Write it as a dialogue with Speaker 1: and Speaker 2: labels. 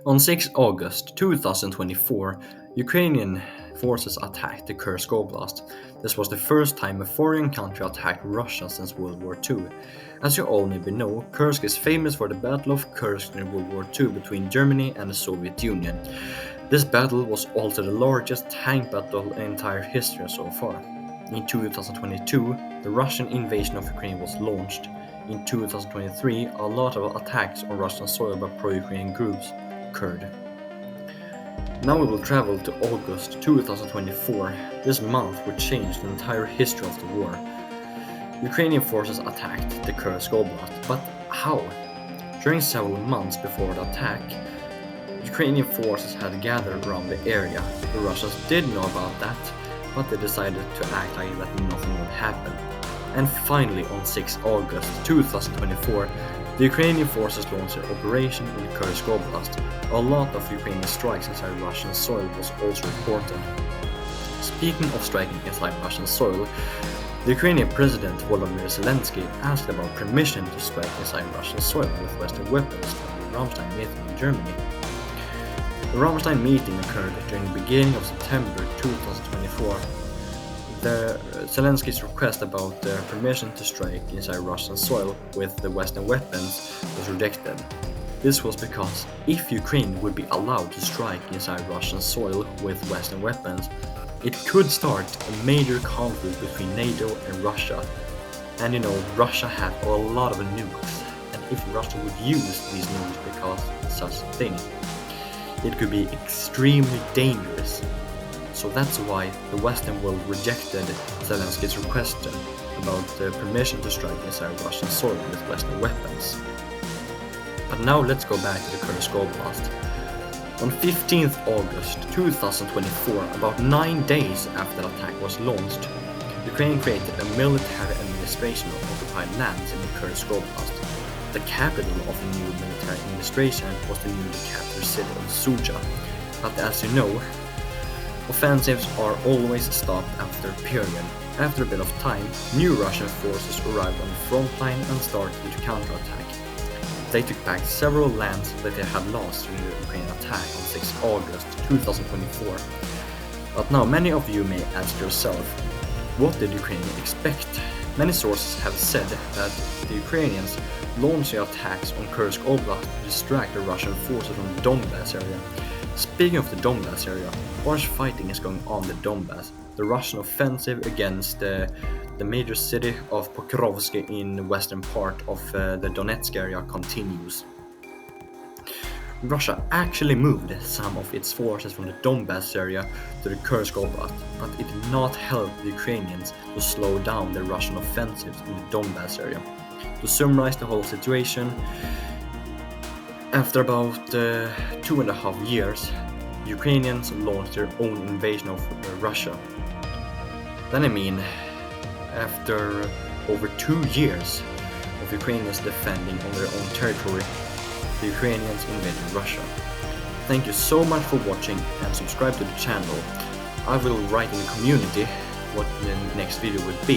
Speaker 1: On 6 August 2024, Ukrainian forces attacked the Kursk Oblast. This was the first time a foreign country attacked Russia since World War II. As you all maybe know, Kursk is famous for the Battle of Kursk in World War II between Germany and the Soviet Union. This battle was also the largest tank battle in entire history so far. In 2022, the Russian invasion of Ukraine was launched. In 2023, a lot of attacks on Russian soil by pro-Ukrainian groups occurred. Now we will travel to August 2024. This month would change the entire history of the war. Ukrainian forces attacked the Kursk Oblast, but how? During several months before the attack, Ukrainian forces had gathered around the area. The Russians did know about that, but they decided to act like that nothing would happen. And finally, on 6 August 2024, the Ukrainian forces launched their operation in Kursk Oblast. A lot of Ukrainian strikes inside Russian soil was also reported. Speaking of striking inside Russian soil, the Ukrainian President Volodymyr Zelensky asked about permission to strike inside Russian soil with Western weapons at the Ramstein meeting in Germany. The Ramstein meeting occurred during the beginning of September 2024. Zelensky's request about permission to strike inside Russian soil with the Western weapons was rejected. This was because if Ukraine would be allowed to strike inside Russian soil with Western weapons, it could start a major conflict between NATO and Russia. And Russia had a lot of nukes, and if Russia would use these nukes because of such a thing, it could be extremely dangerous. So that's why the Western world rejected Zelensky's request about permission to strike inside Russian soil with Western weapons. But now let's go back to the Kursk Oblast. On 15th August 2024, about 9 days after the attack was launched, Ukraine created a military administration of occupied lands in the Kursk Oblast. The capital of the new military administration was the newly captured city of Suja. But as you know, offensives are always stopped after a period. After a bit of time, new Russian forces arrived on the front line and started to counterattack. They took back several lands that they had lost during the Ukrainian attack on 6 August 2024. But now many of you may ask yourself, what did Ukraine expect? Many sources have said that the Ukrainians launched their attacks on Kursk Oblast to distract the Russian forces from the Donbas area. Speaking of the Donbas area, harsh fighting is going on in the Donbas. The Russian offensive against the major city of Pokrovsk in the western part of the Donetsk area continues. Russia actually moved some of its forces from the Donbas area to the Kursk Oblast, but it did not help the Ukrainians to slow down the Russian offensives in the Donbas area. To summarize the whole situation, after about 2.5 years, Ukrainians launched their own invasion of Russia. After over 2 years of Ukrainians defending on their own territory, the Ukrainians invaded Russia. Thank you so much for watching and subscribe to the channel. I will write in the community what the next video would be,